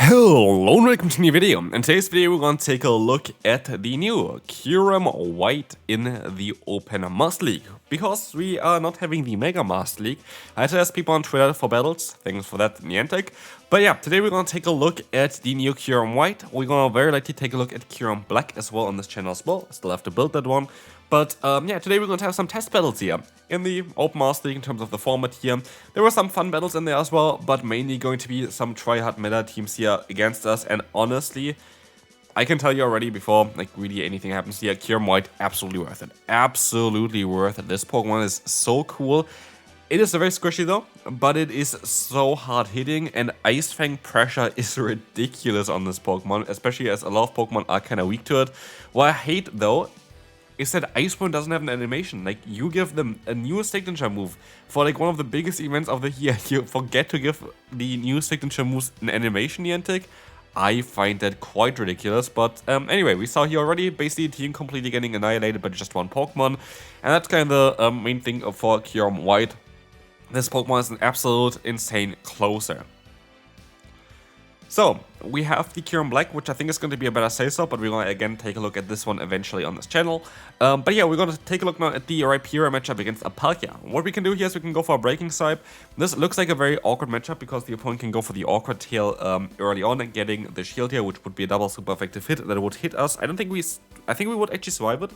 Hello and welcome to a new video. In today's video we're going to take a look at the new Kyurem White in the Open Master League. Because we are not having the Mega Master League, I had to ask people on Twitter for battles, thanks for that Niantic. But yeah, today we're going to take a look at the new Kyurem White. We're going to very likely take a look at Kyurem Black as well on this channel as well. I still have to build that one. But yeah, today we're going to have some test battles here in the Open Master League in terms of the format here. There were some fun battles in there as well, but mainly going to be some try-hard meta teams here against us. And honestly, I can tell you already before like really anything happens here, Kyurem White, absolutely worth it. Absolutely worth it. This Pokemon is so cool. It is very squishy though, but it is so hard hitting, and Ice Fang pressure is ridiculous on this Pokemon, especially as a lot of Pokemon are kind of weak to it. What I hate though is that Ice Fang doesn't have an animation. Like, you give them a new signature move for like one of the biggest events of the year. You forget to give the new signature moves an animation, Niantic. I find that quite ridiculous, but anyway, we saw here already basically team completely getting annihilated by just one Pokemon, and that's kind of the main thing for Kyurem White. This Pokemon is an absolute insane closer. So, we have the Kyurem Black, which I think is going to be a better save-up, but we're going to again take a look at this one eventually on this channel. But yeah, we're going to take a look now at the RESHIRAM matchup against a Palkia. What we can do here is we can go for a Breaking Swipe. This looks like a very awkward matchup because the opponent can go for the awkward tail early on and getting the shield here, which would be a double super effective hit that would hit us. I think we would actually swipe it.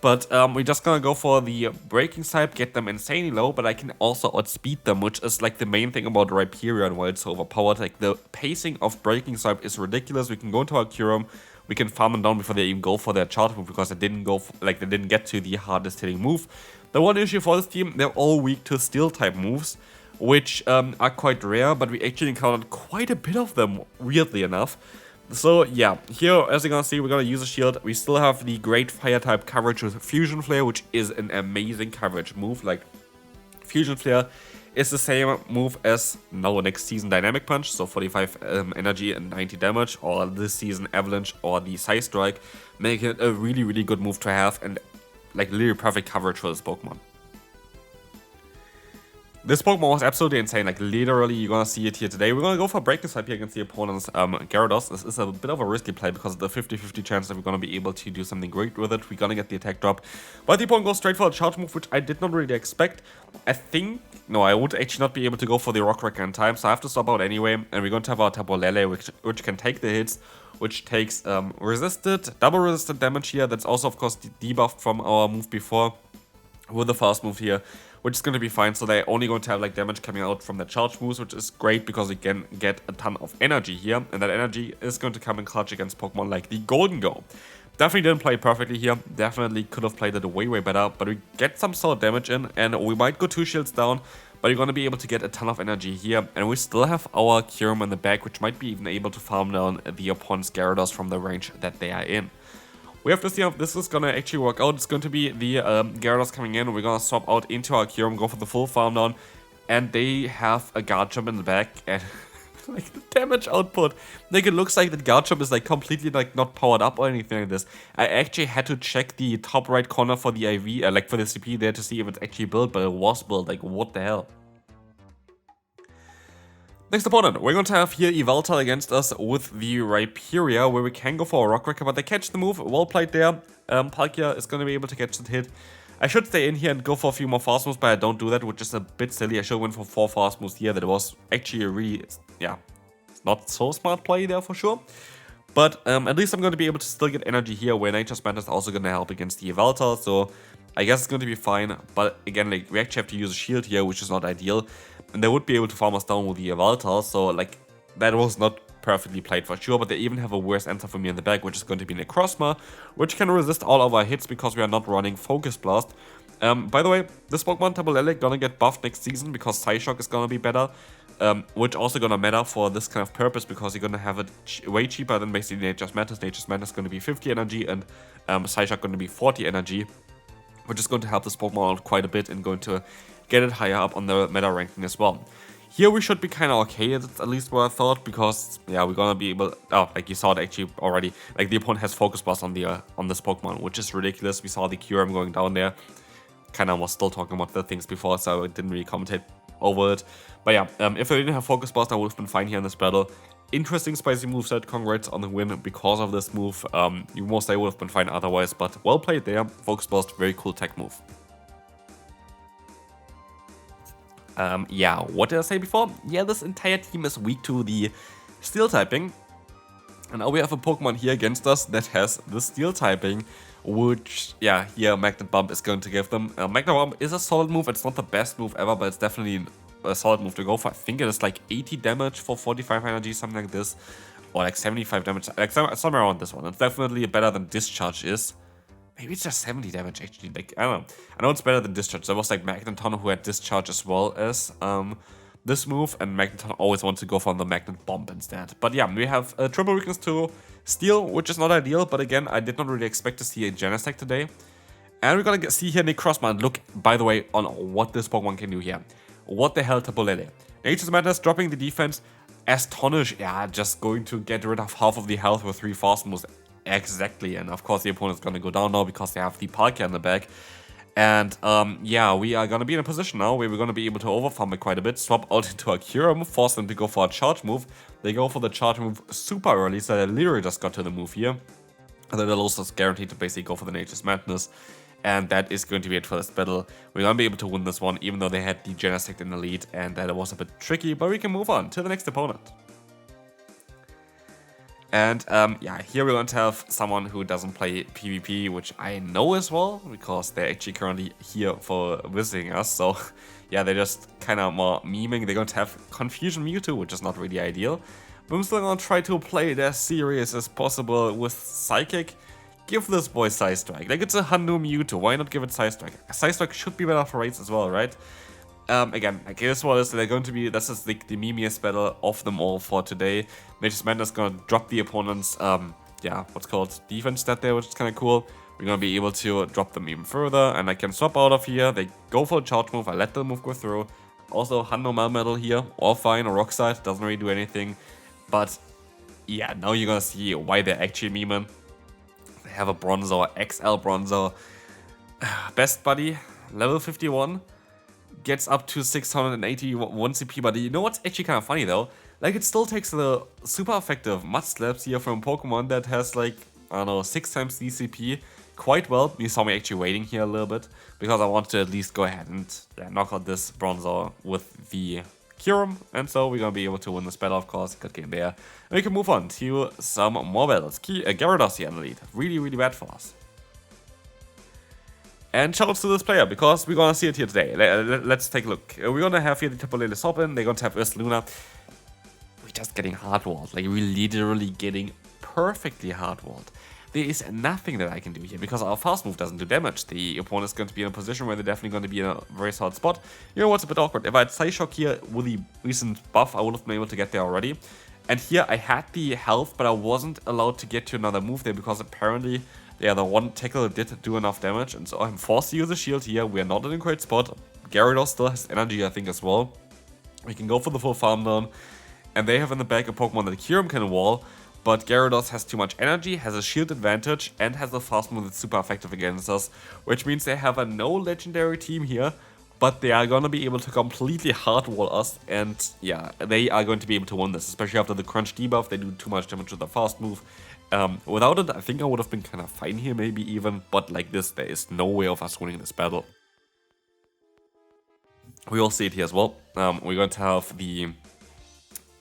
But we're just gonna go for the Breaking Swipe, get them insanely low, but I can also outspeed them, which is like the main thing about Rhyperior and why it's so overpowered. Like, the pacing of Breaking Swipe is ridiculous. We can go into our Kyurem, we can farm them down before they even go for their charge move, because they didn't go for, they didn't get to the hardest hitting move. The one issue for this team, they're all weak to steel type moves, which are quite rare, but we actually encountered quite a bit of them, weirdly enough. So yeah, here as you're gonna see, we're gonna use a shield. We still have the great fire type coverage with Fusion Flare, which is an amazing coverage move. Like, Fusion Flare is the same move as now next season Dynamic Punch, so 45 energy and 90 damage, or this season Avalanche or the Side Strike, making it a really good move to have, and like literally perfect coverage for this Pokemon. This Pokemon was absolutely insane, like literally you're gonna see it here today. We're gonna go for Breaking Swipe here against the opponent's Gyarados. This is a bit of a risky play because of the 50-50 chance that we're gonna be able to do something great with it. We're gonna get the attack drop, but the opponent goes straight for a charge move, which I did not really expect. I would actually not be able to go for the Rock Wrecker in time, so I have to stop out anyway, and we're going to have our Tapu Lele, which can take the hits, which takes double resisted damage here. That's also of course debuffed from our move before with the fast move here, which is going to be fine. So they're only going to have like damage coming out from the charge moves, which is great because we can get a ton of energy here, and that energy is going to come in clutch against Pokemon like the Golden Go. Definitely didn't play perfectly here, definitely could have played it way better, but we get some solid damage in, and we might go 2 shields down, but you're going to be able to get a ton of energy here, and we still have our Kyurem in the back, which might be even able to farm down the opponent's Gyarados from the range that they are in. We have to see if this is gonna actually work out. It's going to be the Gyarados coming in. We're gonna swap out into our Kyurem, go for the full farm down, and they have a Garchomp in the back, and like the damage output, like it looks like that Garchomp is like completely like not powered up or anything like this. I actually had to check the top right corner for the IV, like for the CP there, to see if it's actually built, but it was built. Like, what the hell? Next opponent, we're going to have here Yveltal against us with the Rhyperior, where we can go for a Rock Wrecker, but they catch the move. Well played there. Palkia is going to be able to catch the hit. I should stay in here and go for a few more fast moves, but I don't do that, which is a bit silly. I should have went for 4 fast moves here. That was actually a really, yeah, not so smart play there for sure. But at least I'm going to be able to still get energy here, where Nature's Matter is also going to help against the Yveltal, so I guess it's going to be fine. But again, like, we actually have to use a shield here, which is not ideal. And they would be able to farm us down with the Yveltal, so like, that was not perfectly played for sure, but they even have a worse answer for me in the back, which is going to be Necrozma, which can resist all of our hits because we are not running Focus Blast. By the way, this Pokemon Tapu Lele gonna get buffed next season because Psyshock is gonna be better, which also gonna matter for this kind of purpose because you're gonna have it way cheaper than basically Nature's Matter. Nature's Matter is gonna be 50 energy and Psyshock gonna be 40 energy, which is going to help this Pokemon out quite a bit and going to get it higher up on the meta ranking as well. Here we should be kind of okay, that's at least what I thought, because yeah, we're gonna be able, like you saw it actually already, like the opponent has Focus Blast on this Pokemon, which is ridiculous. We saw the Kyurem going down there, kind of was still talking about the things before, so I didn't really commentate over it. But yeah, if I didn't have Focus Blast, I would have been fine here in this battle. interesting spicy moveset. Congrats on the win because of this move. You most likely would have been fine otherwise, but well played there. Focus burst, very cool tech move. Yeah, what did I say before? Yeah, this entire team is weak to the steel typing. And now we have a Pokemon here against us that has the steel typing, which, yeah, here Magnet Bump is going to give them. Magnet Bump is a solid move. It's not the best move ever, but it's definitely a solid move to go for. I think it is like 80 damage for 45 energy, something like this. Or like 75 damage, like somewhere around this one. It's definitely better than Discharge is. Maybe it's just 70 damage actually, like, I don't know. I know it's better than Discharge. There was like Magneton who had Discharge as well as this move, and Magneton always wants to go for the Magnet Bomb instead. But yeah, we have a triple weakness to Steel, which is not ideal, but again, I did not really expect to see a Genesect today. And we're gonna see here Nick Crossman. Look, by the way, on what this Pokemon can do here. What the hell, Tapu Lele? Nature's Madness dropping the defense. Astonish, yeah, just going to get rid of half of the health with 3 fast moves. Exactly, and of course the opponent's gonna go down now because they have the Palkia in the back. And yeah, we are gonna be in a position now where we're gonna be able to overfarm it quite a bit, swap out into a Kyurem, force them to go for a charge move. They go for the charge move super early, so they literally just got to the move here. And then they're also guaranteed to basically go for the Nature's Madness. And that is going to be it for this battle. We're gonna be able to win this one, even though they had the Genesect in the lead, and that was a bit tricky, but we can move on to the next opponent. And yeah, here we're going to have someone who doesn't play PvP, which I know as well, because they're actually currently here for visiting us. So yeah, they're just kind of more memeing. They're going to have Confusion Mewtwo, which is not really ideal. But I'm still going to try to play it as serious as possible with Psychic. Give this boy Psy Strike. Like, it's a Hanu Mewtwo, why not give it Psy Strike? Psy Strike should be better for raids as well, right? Again, like, this one is, they're going to be, this is the memeiest battle of them all for today. Nature's Madness is going to drop the opponent's, yeah, what's called defense stat there, which is kind of cool. We're going to be able to drop them even further, and I can swap out of here. They go for a charge move, I let the move go through. Also, Hando Melmetal here, all fine, a Rock Slide, doesn't really do anything. But, yeah, now you're going to see why they're actually memeing. They have a Bronzor, XL Bronzor. Best buddy, level 51. Gets up to 681 CP, but you know what's actually kind of funny though? Like, it still takes the super effective Mud Slaps here from Pokemon that has like, I don't know, 6 times DCP quite well. You saw me actually waiting here a little bit because I wanted to at least go ahead and knock out this Bronzor with the Kyurem, and so we're gonna be able to win this battle, of course. Good game there. And we can move on to some more battles. Gyarados here in the lead. Really, really bad for us. And shoutouts to this player, because we're gonna see it here today. Let's take a look. We're gonna have here the Tapu Lele Soppin, they're gonna have Luna. We're just getting hardwalled, like we're literally getting perfectly hardwalled. There is nothing that I can do here, because our fast move doesn't do damage. The opponent's going to be in a position where they're definitely going to be in a very solid spot. You know what's a bit awkward? If I had Psyshock here with the recent buff, I would have been able to get there already. And here I had the health, but I wasn't allowed to get to another move there, because apparently... yeah, the one tackle did do enough damage, and so I'm forced to use a shield here. We are not in a great spot. Gyarados still has energy, I think, as well. We can go for the full farm down. And they have in the back a Pokemon that Kyurem can wall, but Gyarados has too much energy, has a shield advantage, and has a fast move that's super effective against us, which means they have a no legendary team here, but they are going to be able to completely hardwall us, and yeah, they are going to be able to win this, especially after the crunch debuff. They do too much damage with the fast move. Without it, I think I would have been kind of fine here, maybe even, but like this, there is no way of us winning this battle. We all see it here as well. We're going to have the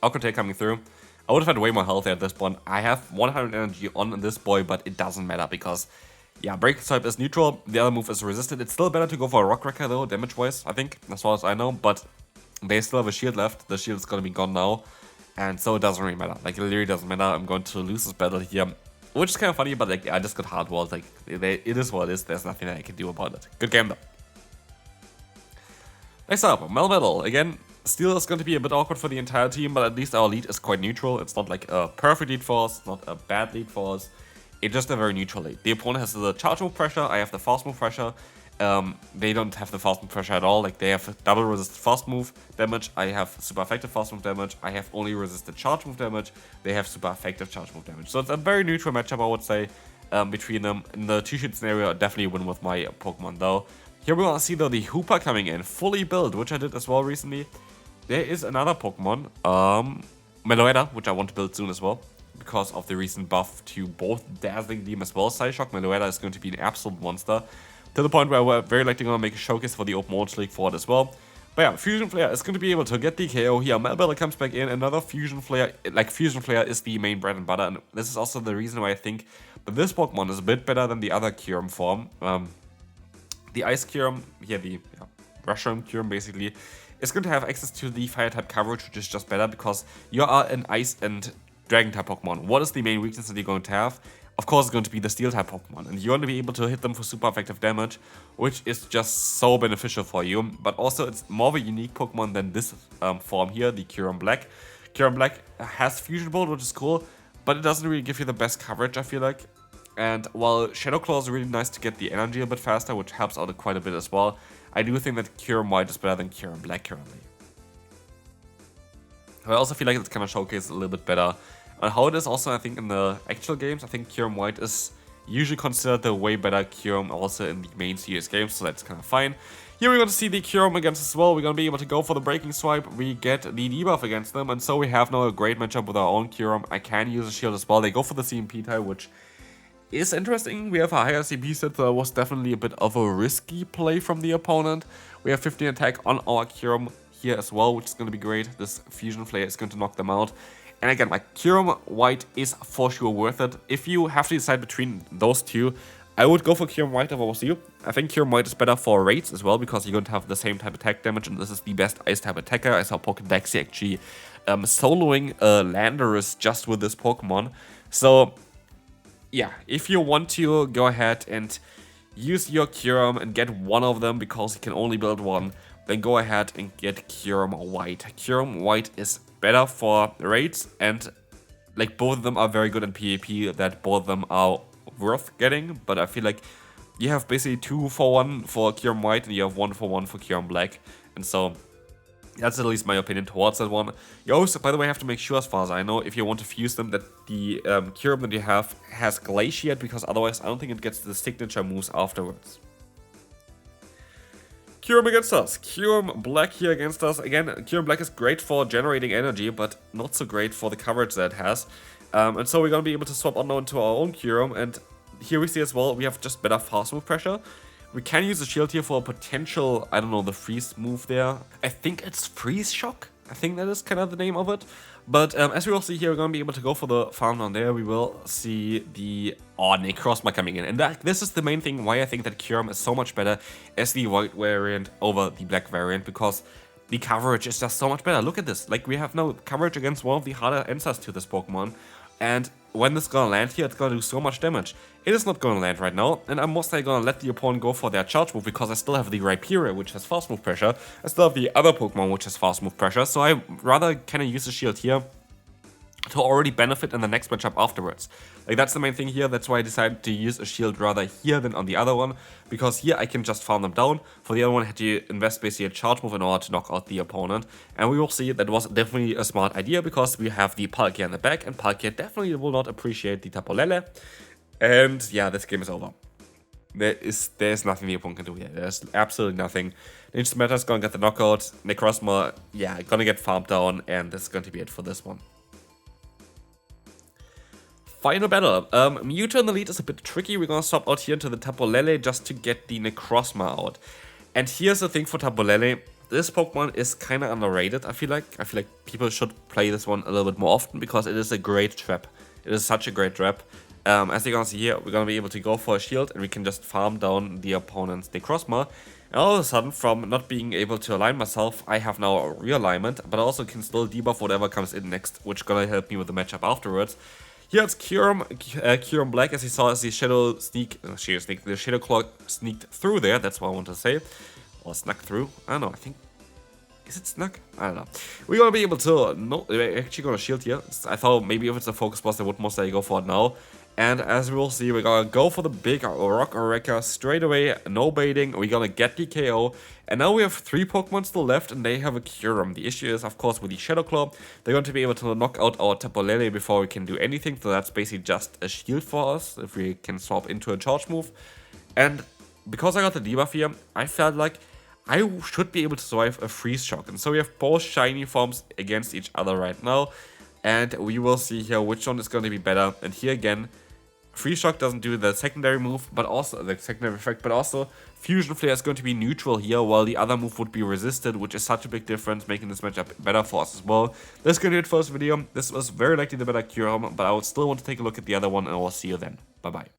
Alcantara coming through. I would have had way more health at this point. I have 100 energy on this boy, but it doesn't matter because, yeah, Break type is neutral, the other move is resisted. It's still better to go for a Rock Wrecker though, damage-wise, I think, as far as I know, but they still have a shield left. The shield is going to be gone now. And so it doesn't really matter, like it literally doesn't matter. I'm going to lose this battle here, which is kind of funny, but like I just got hardwalled, like it is what it is, there's nothing that I can do about it. Good game though. Next up, Melmetal. Again, Steel is going to be a bit awkward for the entire team, but at least our lead is quite neutral. It's not like a perfect lead for us, it's not a bad lead for us. It's just a very neutral lead. The opponent has the charge move pressure, I have the fast move pressure. They don't have the fast move pressure at all. Like they have double resisted fast move damage. I have super effective fast move damage. I have only resisted charge move damage. They have super effective charge move damage. So it's a very neutral matchup, I would say, between them. In the two-sheet scenario, I definitely win with my Pokemon though. Here we're gonna see though the Hoopa coming in, fully built, which I did as well recently. There is another Pokemon. Meloetta, which I want to build soon as well, because of the recent buff to both Dazzling Beam as well as Psyshock. Meloetta is going to be an absolute monster, to the point where we're very likely going to make a showcase for the Open Worlds League for it as well. But yeah, Fusion Flare is going to be able to get the KO here. Melbella comes back in, another Fusion Flare. Like, Fusion Flare is the main bread and butter, and this is also the reason why I think that this Pokemon is a bit better than the other Kyurem form. The Ice Kyurem, here the RESHIRAM Kyurem basically, is going to have access to the Fire-type coverage, which is just better because you are an Ice and Dragon-type Pokemon. What is the main weakness that you're going to have? Of course, it's going to be the Steel-type Pokemon, and you're going to be able to hit them for super effective damage, which is just so beneficial for you. But also, it's more of a unique Pokemon than this form here, the Kyurem Black. Kyurem Black has Fusion Bolt, which is cool, but it doesn't really give you the best coverage, I feel like. And while Shadow Claw is really nice to get the energy a bit faster, which helps out quite a bit as well, I do think that Kyurem White is better than Kyurem Black currently. I also feel like it's kind of showcased a little bit better on how it is also, I think, in the actual games. I think Kyurem White is usually considered the way better Kyurem also in the main series games, so that's kind of fine. Here we're going to see the Kyurem against as well. We're going to be able to go for the Breaking Swipe. We get the debuff against them, and so we have now a great matchup with our own Kyurem. I can use a shield as well. They go for the CMP type, which is interesting. We have a higher CP set, so that was definitely a bit of a risky play from the opponent. We have 15 attack on our Kyurem here as well, which is going to be great. This Fusion Flare is going to knock them out. And again, like, Kyurem White is for sure worth it. If you have to decide between those two, I would go for Kyurem White if I was you. I think Kyurem White is better for raids as well, because you're going to have the same type of attack damage, and this is the best Ice type attacker. I saw Pokédexy actually soloing Landorus just with this Pokemon. So yeah, if you want to go ahead and use your Kyurem and get one of them because you can only build one, then go ahead and get Kyurem White. Kyurem White is better for raids, and like, both of them are very good in PvP, that both of them are worth getting, but I feel like you have basically 2-for-1 for Kyurem White and you have 1-for-1 for Kyurem Black, and so that's at least my opinion towards that one. You also, by the way, have to make sure, as far as I know, if you want to fuse them, that the Kyurem that you have has Glaciate, because otherwise I don't think it gets the signature moves afterwards. Kyurem against us. Kyurem Black here against us. Again, Kyurem Black is great for generating energy, but not so great for the coverage that it has. And so we're going to be able to swap on now into our own Kyurem, and here we see as well, we have just better fast move pressure. We can use a shield here for a potential, I don't know, the freeze move there. I think it's Freeze Shock. I think that is kind of the name of it. But as we will see here, we're going to be able to go for the farm down there. We will see the Necrozma coming in. And this is the main thing why I think that Kyurem is so much better as the white variant over the black variant, because the coverage is just so much better. Look at this. Like, we have now coverage against one of the harder answers to this Pokemon. And when this is gonna land here, it's gonna do so much damage. It is not gonna land right now, and I'm mostly gonna let the opponent go for their charge move, because I still have the Rhyperior, which has fast move pressure. I still have the other Pokemon, which has fast move pressure, so I rather kind of use the shield here to already benefit in the next matchup afterwards. Like, that's the main thing here. That's why I decided to use a shield rather here than on the other one, because here I can just farm them down. For the other one, I had to invest basically a charge move in order to knock out the opponent, and we will see that was definitely a smart idea, because we have the Palkia in the back, and Palkia definitely will not appreciate the Tapu Lele. And yeah, this game is over. There's nothing the opponent can do here. There's absolutely nothing. Ninja Meta's gonna get the knockout. Necrozma, yeah, gonna get farmed down, and this is going to be it for this one. Final battle. Mewtwo in the lead is a bit tricky. We're gonna swap out here into the Tapu Lele just to get the Necrozma out. And here's the thing for Tapu Lele. This Pokemon is kind of underrated, I feel like. I feel like people should play this one a little bit more often, because it is a great trap. It is such a great trap. As you're gonna see here, we're gonna be able to go for a shield, and we can just farm down the opponent's Necrozma. And all of a sudden, from not being able to align myself, I have now a realignment, but I also can still debuff whatever comes in next, which gonna help me with the matchup afterwards. Here it's Kyurem Black, as you saw, as the the Shadow Claw sneaked through there, that's what I want to say. Or snuck through, I don't know, I think, is it snuck? I don't know. We're gonna be able to, no, we're actually gonna shield here. I thought maybe if it's a focus boss, I would most likely go for it now. And as we will see, we're gonna go for the big Rock Wrecker straight away, no baiting, we're gonna get the KO. And now we have 3 Pokemon still left, and they have a Kyurem. The issue is, of course, with the Shadow Claw, they're going to be able to knock out our Tapu Lele before we can do anything, so that's basically just a shield for us, if we can swap into a charge move. And because I got the debuff here, I felt like I should be able to survive a Freeze Shock. And so we have both shiny forms against each other right now. and we will see here which one is going to be better. And here again, Freeze Shock doesn't do the secondary move, but also the secondary effect, but also Fusion Flare is going to be neutral here, while the other move would be resisted, which is such a big difference, making this matchup better for us as well. That's going to do it for this video. This was very likely the better Kyurem, but I would still want to take a look at the other one, and I will see you then. Bye bye.